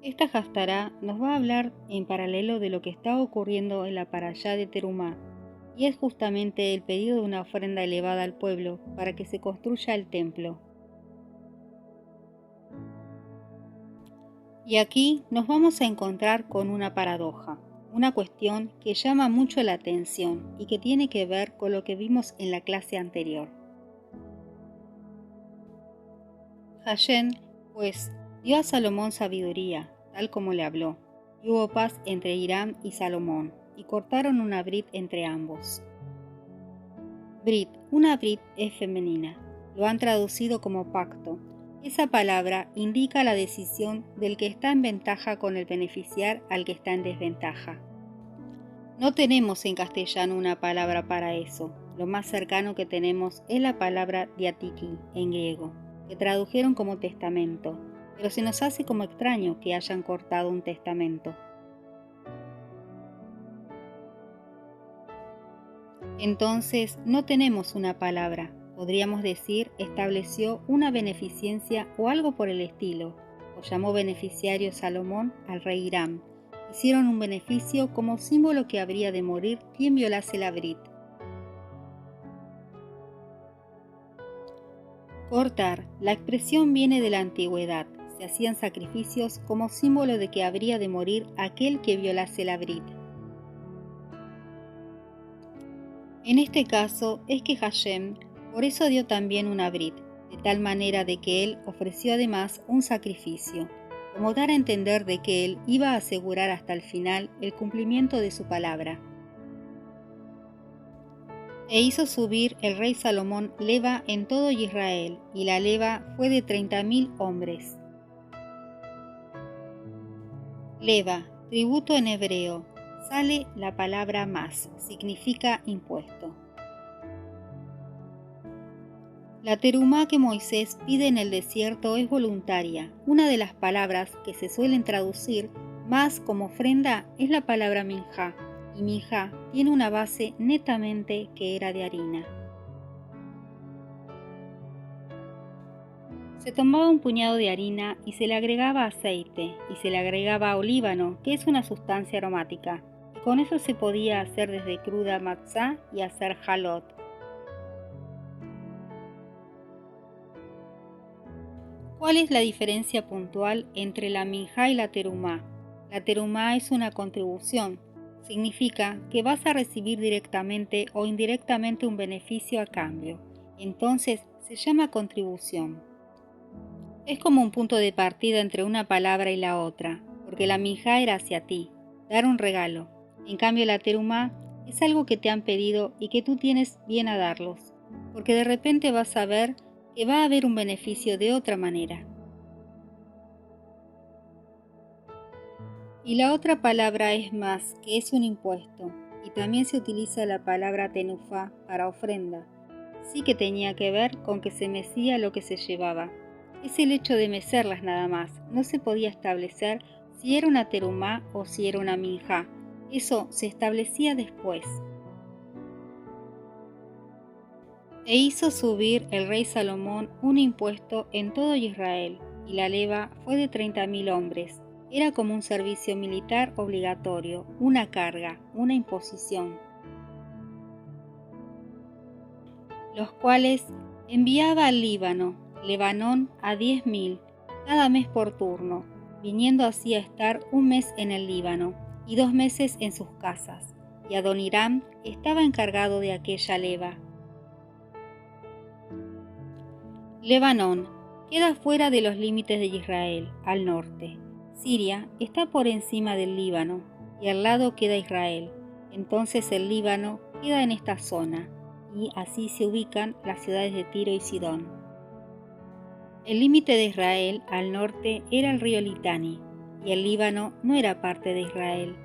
Esta Haftará nos va a hablar en paralelo de lo que está ocurriendo en la Parashá de Terumá, y es justamente el pedido de una ofrenda elevada al pueblo para que se construya el templo. Y aquí nos vamos a encontrar con una paradoja, una cuestión que llama mucho la atención y que tiene que ver con lo que vimos en la clase anterior. Hashem, pues, dio a Salomón sabiduría, tal como le habló, y hubo paz entre Hiram y Salomón, y cortaron una brit entre ambos. Brit, una brit es femenina, lo han traducido como pacto. Esa palabra indica la decisión del que está en ventaja con el beneficiar al que está en desventaja. No tenemos en castellano una palabra para eso. Lo más cercano que tenemos es la palabra diatiki en griego, que tradujeron como testamento, pero se nos hace como extraño que hayan cortado un testamento. Entonces no tenemos una palabra, podríamos decir estableció una beneficencia o algo por el estilo, o llamó beneficiario Salomón al rey Hiram. Hicieron un beneficio como símbolo que habría de morir quien violase la brit. Cortar, la expresión viene de la antigüedad, se hacían sacrificios como símbolo de que habría de morir aquel que violase la brit. En este caso es que Hashem por eso dio también una brit, de tal manera de que él ofreció además un sacrificio, como dar a entender de que él iba a asegurar hasta el final el cumplimiento de su palabra. E hizo subir el rey Salomón leva en todo Israel, y la leva fue de 30.000 hombres. Leva, tributo en hebreo, sale la palabra más, significa impuesto. La terumá que Moisés pide en el desierto es voluntaria. Una de las palabras que se suelen traducir más como ofrenda es la palabra minjá, y minjá tiene una base netamente que era de harina. Se tomaba un puñado de harina y se le agregaba aceite, y se le agregaba olíbano, que es una sustancia aromática, y con eso se podía hacer desde cruda matzá y hacer jalot. ¿Cuál es la diferencia puntual entre la minjá y la terumá? La terumá es una contribución, significa que vas a recibir directamente o indirectamente un beneficio a cambio, entonces se llama contribución. Es como un punto de partida entre una palabra y la otra, porque la minjá era hacia ti, dar un regalo, en cambio la terumá es algo que te han pedido y que tú tienes bien a darlos, porque de repente vas a ver que va a haber un beneficio de otra manera. Y la otra palabra es más, que es un impuesto, y también se utiliza la palabra tenufá para ofrenda. Sí que tenía que ver con que se mecía lo que se llevaba. Es el hecho de mecerlas nada más, no se podía establecer si era una terumá o si era una minjá. Eso se establecía después. E hizo subir el rey Salomón un impuesto en todo Israel, y la leva fue de 30.000 hombres. Era como un servicio militar obligatorio, una carga, una imposición, los cuales enviaba al Líbano, Lebanón a 10.000, cada mes por turno, viniendo así a estar un mes en el Líbano y 2 meses en sus casas, y Adoniram estaba encargado de aquella leva. Lebanón queda fuera de los límites de Israel, al norte. Siria está por encima del Líbano, y al lado queda Israel. Entonces el Líbano queda en esta zona, y así se ubican las ciudades de Tiro y Sidón. El límite de Israel al norte era el río Litani, y el Líbano no era parte de Israel.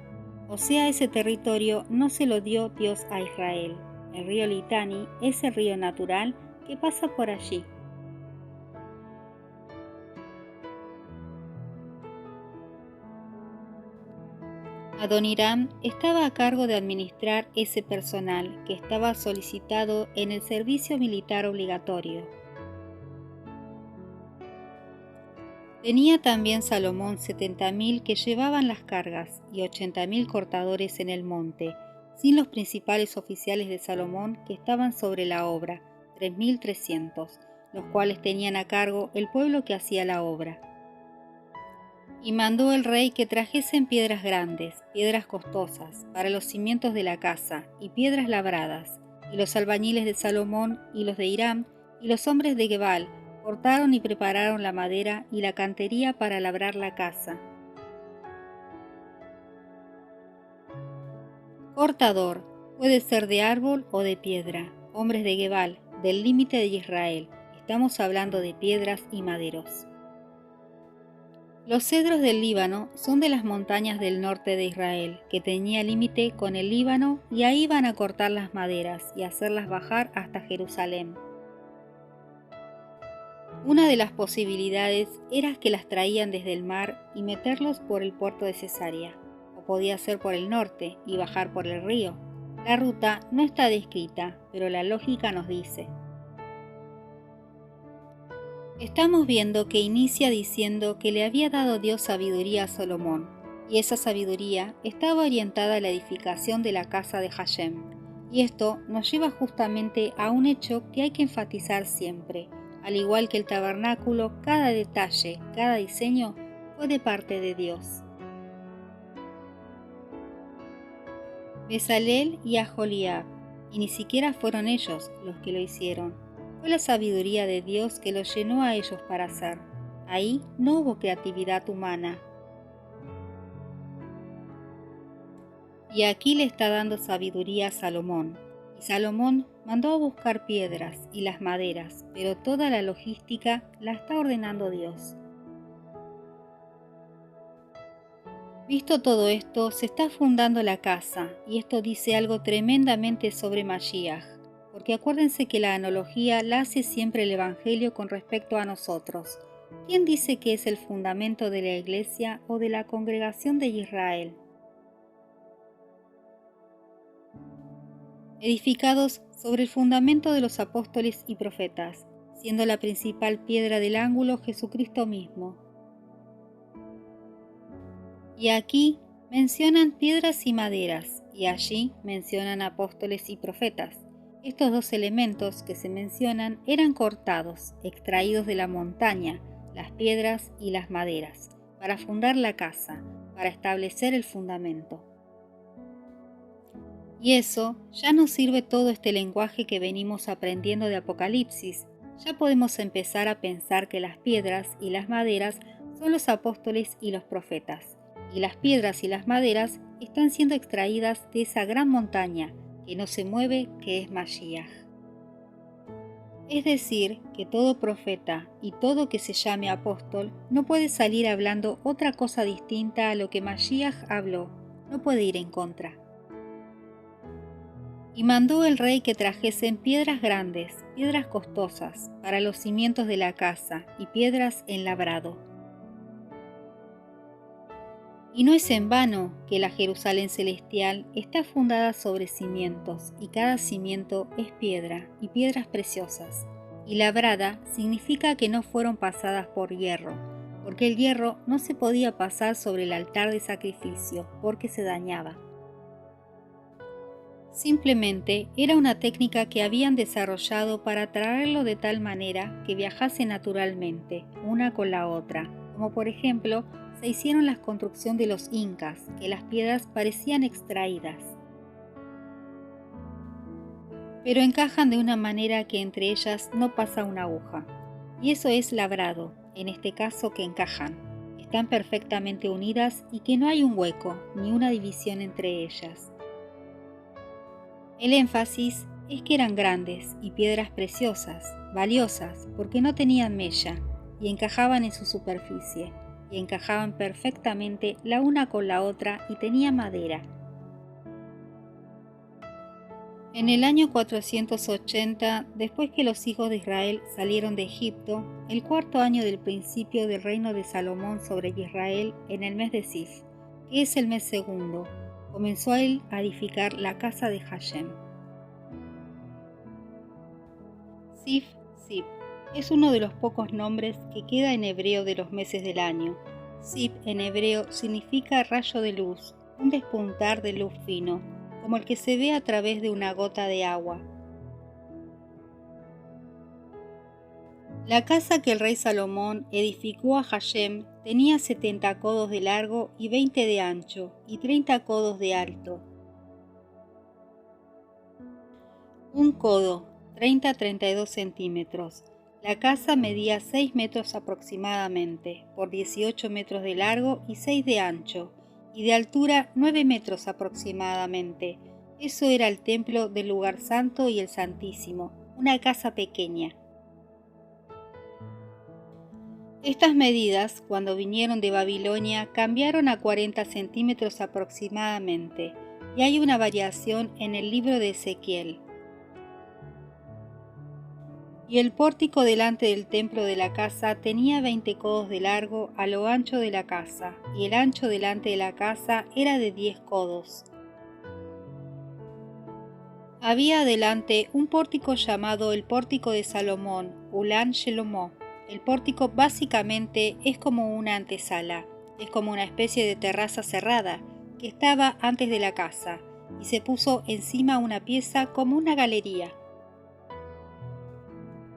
O sea, ese territorio no se lo dio Dios a Israel. El río Litani es el río natural que pasa por allí. Adoniram estaba a cargo de administrar ese personal que estaba solicitado en el servicio militar obligatorio. Tenía también Salomón 70.000 que llevaban las cargas y 80.000 cortadores en el monte, sin los principales oficiales de Salomón que estaban sobre la obra, 3.300, los cuales tenían a cargo el pueblo que hacía la obra. Y mandó el rey que trajesen piedras grandes, piedras costosas, para los cimientos de la casa, y piedras labradas. Y los albañiles de Salomón, y los de Hiram, y los hombres de Gebal, cortaron y prepararon la madera y la cantería para labrar la casa. Cortador, puede ser de árbol o de piedra. Hombres de Gebal, del límite de Israel. Estamos hablando de piedras y maderos. Los cedros del Líbano son de las montañas del norte de Israel, que tenía límite con el Líbano, y ahí van a cortar las maderas y hacerlas bajar hasta Jerusalén. Una de las posibilidades era que las traían desde el mar y meterlos por el puerto de Cesarea, o podía ser por el norte y bajar por el río. La ruta no está descrita, pero la lógica nos dice. Estamos viendo que inicia diciendo que le había dado Dios sabiduría a Salomón, y esa sabiduría estaba orientada a la edificación de la casa de Hashem. Y esto nos lleva justamente a un hecho que hay que enfatizar siempre. Al igual que el tabernáculo, cada detalle, cada diseño fue de parte de Dios. Bezalel y Aholiab, y ni siquiera fueron ellos los que lo hicieron. Fue la sabiduría de Dios que los llenó a ellos para hacer. Ahí no hubo creatividad humana. Y aquí le está dando sabiduría a Salomón. Y Salomón mandó a buscar piedras y las maderas, pero toda la logística la está ordenando Dios. Visto todo esto, se está fundando la casa, y esto dice algo tremendamente sobre Mashiach, porque acuérdense que la analogía la hace siempre el Evangelio con respecto a nosotros. ¿Quién dice que es el fundamento de la iglesia o de la congregación de Israel? Edificados sobre el fundamento de los apóstoles y profetas, siendo la principal piedra del ángulo Jesucristo mismo. Y aquí mencionan piedras y maderas, y allí mencionan apóstoles y profetas. Estos dos elementos que se mencionan eran cortados, extraídos de la montaña, las piedras y las maderas, para fundar la casa, para establecer el fundamento. Y eso ya nos sirve todo este lenguaje que venimos aprendiendo de Apocalipsis. Ya podemos empezar a pensar que las piedras y las maderas son los apóstoles y los profetas, y las piedras y las maderas están siendo extraídas de esa gran montaña que no se mueve, que es Mashiach. Es decir, que todo profeta y todo que se llame apóstol no puede salir hablando otra cosa distinta a lo que Mashiach habló, no puede ir en contra. Y mandó el rey que trajesen piedras grandes, piedras costosas, para los cimientos de la casa, y piedras en labrado. Y no es en vano que la Jerusalén celestial está fundada sobre cimientos, y cada cimiento es piedra, y piedras preciosas. Y labrada significa que no fueron pasadas por hierro, porque el hierro no se podía pasar sobre el altar de sacrificio, porque se dañaba. Simplemente era una técnica que habían desarrollado para traerlo de tal manera que viajase naturalmente, una con la otra, como por ejemplo se hicieron las construcciones de los incas, que las piedras parecían extraídas, pero encajan de una manera que entre ellas no pasa una aguja. Y eso es labrado, en este caso que encajan, están perfectamente unidas y que no hay un hueco ni una división entre ellas. El énfasis es que eran grandes y piedras preciosas, valiosas, porque no tenían mella y encajaban en su superficie, y encajaban perfectamente la una con la otra y tenía madera. En el año 480, después que los hijos de Israel salieron de Egipto, el cuarto año del principio del reino de Salomón sobre Israel, en el mes de Sif, que es el mes segundo, comenzó él a edificar la casa de Hashem. Sif, Sif, Es uno de los pocos nombres que queda en hebreo de los meses del año. Sib en hebreo significa rayo de luz, un despuntar de luz fino, como el que se ve a través de una gota de agua. La casa que el rey Salomón edificó a Hashem tenía 70 codos de largo y 20 de ancho y 30 codos de alto. Un codo, 30 a 32 centímetros. La casa medía 6 metros aproximadamente, por 18 metros de largo y 6 de ancho, y de altura 9 metros aproximadamente. Eso era el templo del lugar santo y el santísimo, una casa pequeña. Estas medidas, cuando vinieron de Babilonia, cambiaron a 40 centímetros aproximadamente, y hay una variación en el libro de Ezequiel. Y el pórtico delante del templo de la casa tenía 20 codos de largo a lo ancho de la casa, y el ancho delante de la casa era de 10 codos. Había adelante un pórtico llamado el pórtico de Salomón, Ulan Shelomó. El pórtico básicamente es como una antesala, es como una especie de terraza cerrada que estaba antes de la casa, y se puso encima una pieza como una galería.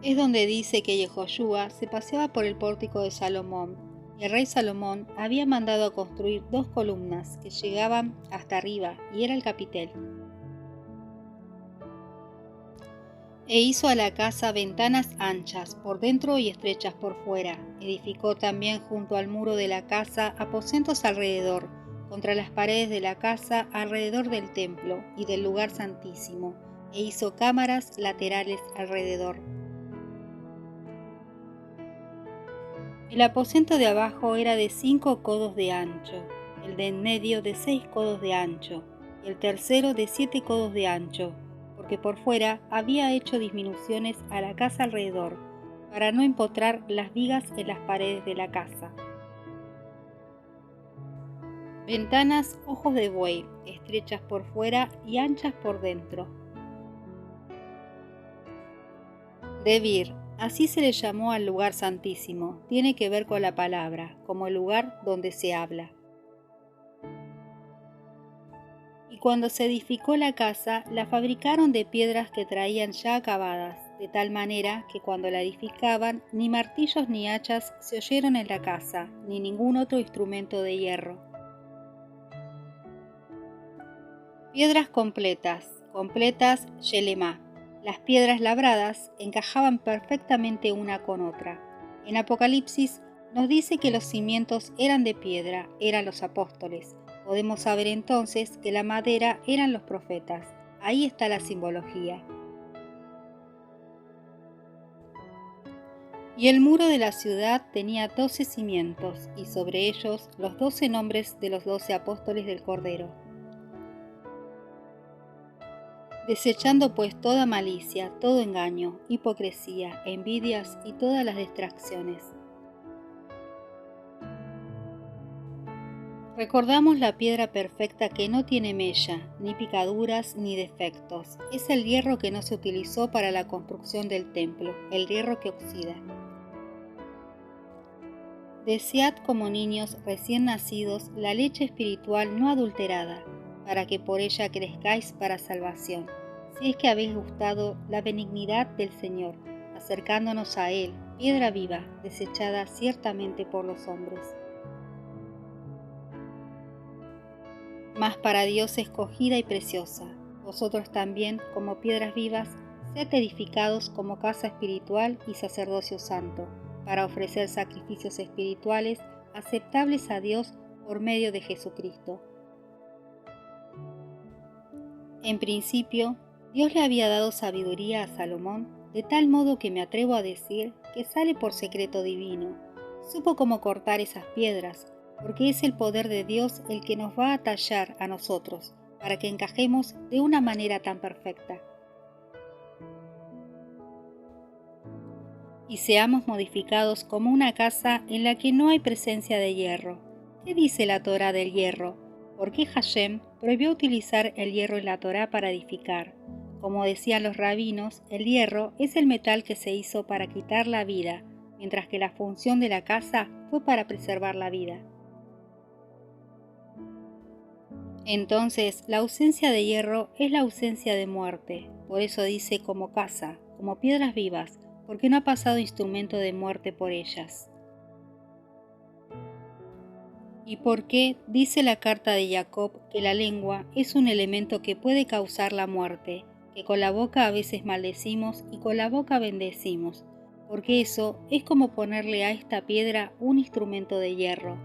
Es donde dice que Yehoshua se paseaba por el pórtico de Salomón, y el rey Salomón había mandado a construir 2 columnas que llegaban hasta arriba, y era el capitel. E hizo a la casa ventanas anchas por dentro y estrechas por fuera. Edificó también junto al muro de la casa aposentos alrededor, contra las paredes de la casa alrededor del templo y del lugar santísimo, e hizo cámaras laterales alrededor. El aposento de abajo era de 5 codos de ancho, el de en medio de 6 codos de ancho, y el tercero de 7 codos de ancho, porque por fuera había hecho disminuciones a la casa alrededor, para no empotrar las vigas en las paredes de la casa. Ventanas ojos de buey, estrechas por fuera y anchas por dentro. Debir, así se le llamó al lugar santísimo, tiene que ver con la palabra, como el lugar donde se habla. Y cuando se edificó la casa, la fabricaron de piedras que traían ya acabadas, de tal manera que cuando la edificaban, ni martillos ni hachas se oyeron en la casa, ni ningún otro instrumento de hierro. Piedras completas, Shelemá. Las piedras labradas encajaban perfectamente una con otra. En Apocalipsis nos dice que los cimientos eran de piedra, eran los apóstoles. Podemos saber entonces que la madera eran los profetas. Ahí está la simbología. Y el muro de la ciudad tenía 12 cimientos, y sobre ellos los 12 nombres de los 12 apóstoles del Cordero. Desechando pues toda malicia, todo engaño, hipocresía, envidias y todas las distracciones. Recordamos la piedra perfecta que no tiene mella, ni picaduras, ni defectos. Es el hierro que no se utilizó para la construcción del templo, el hierro que oxida. Desead como niños recién nacidos la leche espiritual no adulterada, para que por ella crezcáis para salvación, si es que habéis gustado la benignidad del Señor, acercándonos a Él, piedra viva, desechada ciertamente por los hombres. Mas para Dios escogida y preciosa, vosotros también, como piedras vivas, sed edificados como casa espiritual y sacerdocio santo, para ofrecer sacrificios espirituales aceptables a Dios por medio de Jesucristo. En principio, Dios le había dado sabiduría a Salomón, de tal modo que me atrevo a decir que sale por secreto divino. Supo cómo cortar esas piedras, porque es el poder de Dios el que nos va a tallar a nosotros, para que encajemos de una manera tan perfecta. Y seamos modificados como una casa en la que no hay presencia de hierro. ¿Qué dice la Torá del hierro? ¿Por qué Hashem prohibió utilizar el hierro en la Torá para edificar? Como decían los rabinos, el hierro es el metal que se hizo para quitar la vida, mientras que la función de la casa fue para preservar la vida. Entonces, la ausencia de hierro es la ausencia de muerte. Por eso dice como casa, como piedras vivas, porque no ha pasado instrumento de muerte por ellas. ¿Y por qué dice la carta de Jacob que la lengua es un elemento que puede causar la muerte, que con la boca a veces maldecimos y con la boca bendecimos? Porque eso es como ponerle a esta piedra un instrumento de hierro.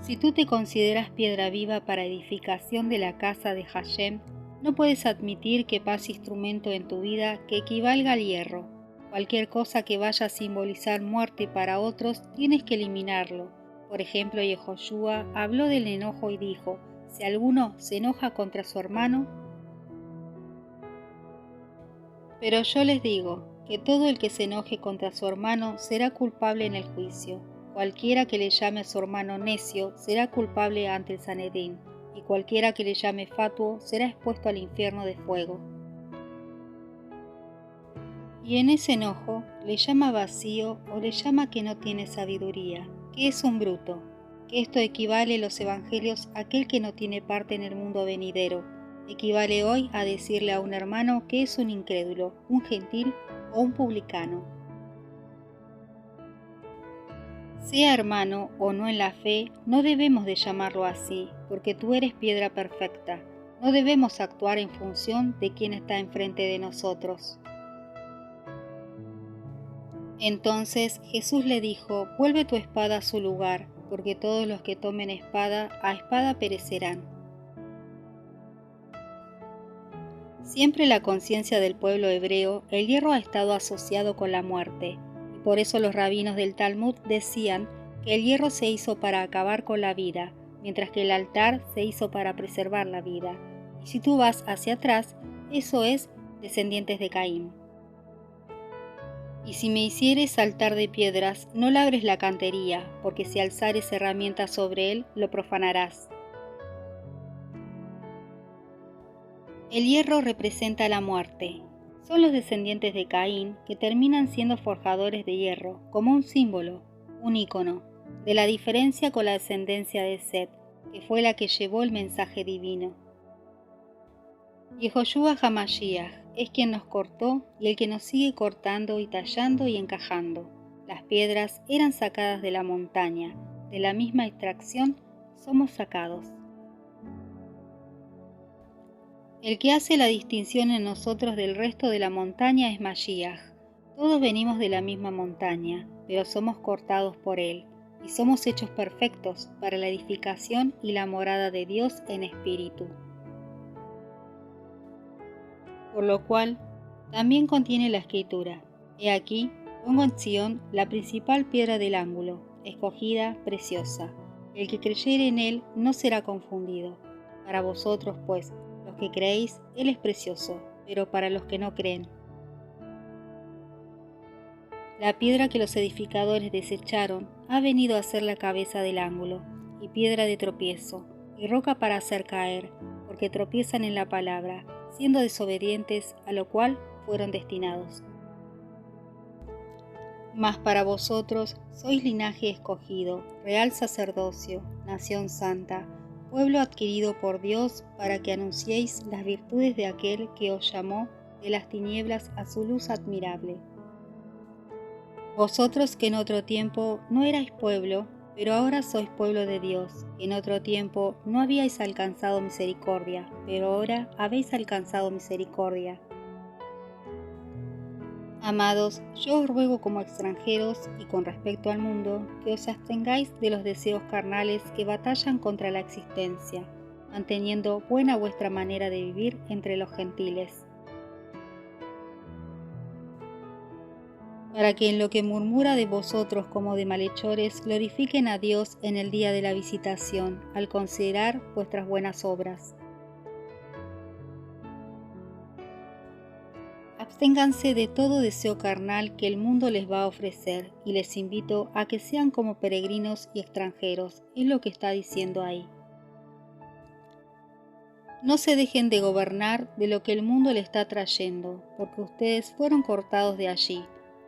Si tú te consideras piedra viva para edificación de la casa de Hashem, no puedes admitir que pase instrumento en tu vida que equivalga al hierro. Cualquier cosa que vaya a simbolizar muerte para otros, tienes que eliminarlo. Por ejemplo, Yehoshua habló del enojo y dijo, si alguno se enoja contra su hermano, pero yo les digo que todo el que se enoje contra su hermano será culpable en el juicio. Cualquiera que le llame a su hermano necio será culpable ante el Sanedrín, y cualquiera que le llame fatuo será expuesto al infierno de fuego. Y en ese enojo le llama vacío o le llama que no tiene sabiduría, que es un bruto, que esto equivale en los evangelios a aquel que no tiene parte en el mundo venidero. Equivale hoy a decirle a un hermano que es un incrédulo, un gentil o un publicano. Sea hermano o no en la fe, no debemos de llamarlo así, porque tú eres piedra perfecta. No debemos actuar en función de quien está enfrente de nosotros. Entonces Jesús le dijo, vuelve tu espada a su lugar, porque todos los que tomen espada, a espada perecerán. Siempre en la conciencia del pueblo hebreo, el hierro ha estado asociado con la muerte, y por eso los rabinos del Talmud decían que el hierro se hizo para acabar con la vida, mientras que el altar se hizo para preservar la vida. Y si tú vas hacia atrás, eso es descendientes de Caín. Y si me hicieres altar de piedras, no labres la cantería, porque si alzares herramienta sobre él, lo profanarás. El hierro representa la muerte. Son los descendientes de Caín que terminan siendo forjadores de hierro, como un símbolo, un ícono, de la diferencia con la descendencia de Set, que fue la que llevó el mensaje divino. Yehoshua HaMashiach es quien nos cortó y el que nos sigue cortando y tallando y encajando. Las piedras eran sacadas de la montaña, de la misma extracción somos sacados. El que hace la distinción en nosotros del resto de la montaña es Mashiach. Todos venimos de la misma montaña, pero somos cortados por él, y somos hechos perfectos para la edificación y la morada de Dios en espíritu. Por lo cual, también contiene la escritura, he aquí, pongo en Sión la principal piedra del ángulo, escogida, preciosa. El que creyere en él no será confundido. Para vosotros, pues, los que creéis, él es precioso, pero para los que no creen. La piedra que los edificadores desecharon ha venido a ser la cabeza del ángulo, y piedra de tropiezo, y roca para hacer caer, porque tropiezan en la palabra, siendo desobedientes, a lo cual fueron destinados. Mas para vosotros sois linaje escogido, real sacerdocio, nación santa, pueblo adquirido por Dios para que anunciéis las virtudes de aquel que os llamó de las tinieblas a su luz admirable. Vosotros que en otro tiempo no erais pueblo, pero ahora sois pueblo de Dios, que en otro tiempo no habíais alcanzado misericordia, pero ahora habéis alcanzado misericordia. Amados, yo os ruego como extranjeros y con respecto al mundo, que os abstengáis de los deseos carnales que batallan contra la existencia, manteniendo buena vuestra manera de vivir entre los gentiles. Para que en lo que murmura de vosotros como de malhechores glorifiquen a Dios en el día de la visitación, al considerar vuestras buenas obras. Absténganse de todo deseo carnal que el mundo les va a ofrecer, y les invito a que sean como peregrinos y extranjeros, es lo que está diciendo ahí. No se dejen de gobernar de lo que el mundo le está trayendo, porque ustedes fueron cortados de allí.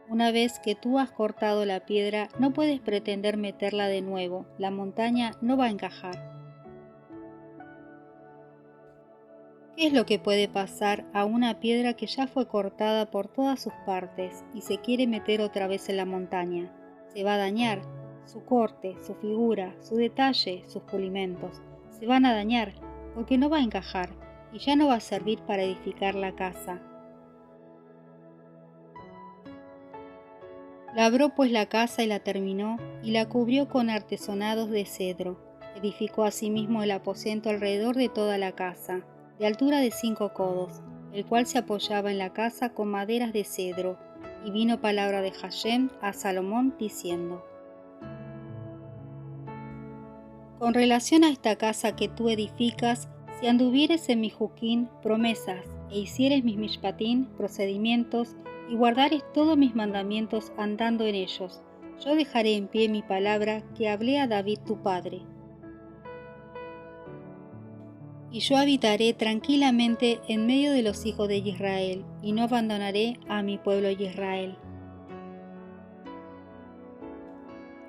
Una vez que tú has cortado la piedra, no puedes pretender meterla de nuevo, la montaña no va a encajar. ¿Qué es lo que puede pasar a una piedra que ya fue cortada por todas sus partes y se quiere meter otra vez en la montaña? Se va a dañar. Su corte, su figura, su detalle, sus pulimentos, se van a dañar porque no va a encajar y ya no va a servir para edificar la casa. Labró pues la casa y la terminó, y la cubrió con artesonados de cedro. Edificó asimismo el aposento alrededor de toda la casa, de altura de 5 codos, el cual se apoyaba en la casa con maderas de cedro. Y vino palabra de Hashem a Salomón diciendo: Con relación a esta casa que tú edificas, si anduvieres en mi juquín, promesas, e hicieres mis mishpatín, procedimientos, y guardares todos mis mandamientos andando en ellos, yo dejaré en pie mi palabra que hablé a David tu padre. Y yo habitaré tranquilamente en medio de los hijos de Israel, y no abandonaré a mi pueblo Israel.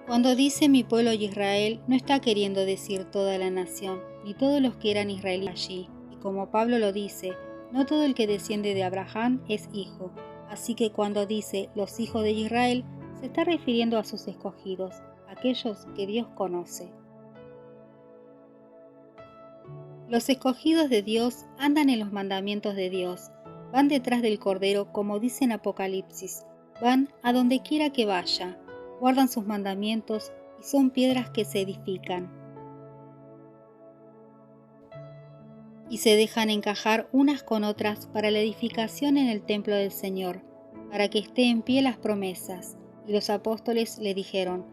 Cuando dice mi pueblo Israel, no está queriendo decir toda la nación, ni todos los que eran israelíes allí. Y como Pablo lo dice, no todo el que desciende de Abraham es hijo. Así que cuando dice los hijos de Israel, se está refiriendo a sus escogidos, aquellos que Dios conoce. Los escogidos de Dios andan en los mandamientos de Dios, van detrás del Cordero como dice en Apocalipsis, van a donde quiera que vaya, guardan sus mandamientos y son piedras que se edifican. Y se dejan encajar unas con otras para la edificación en el templo del Señor, para que esté en pie las promesas. Y los apóstoles le dijeron: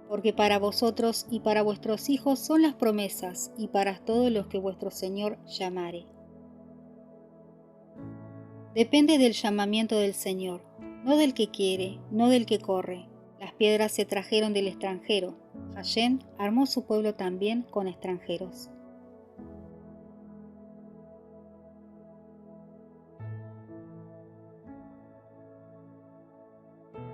porque para vosotros y para vuestros hijos son las promesas, y para todos los que vuestro Señor llamare. Depende del llamamiento del Señor, no del que quiere, no del que corre. Las piedras se trajeron del extranjero. Hashem armó su pueblo también con extranjeros.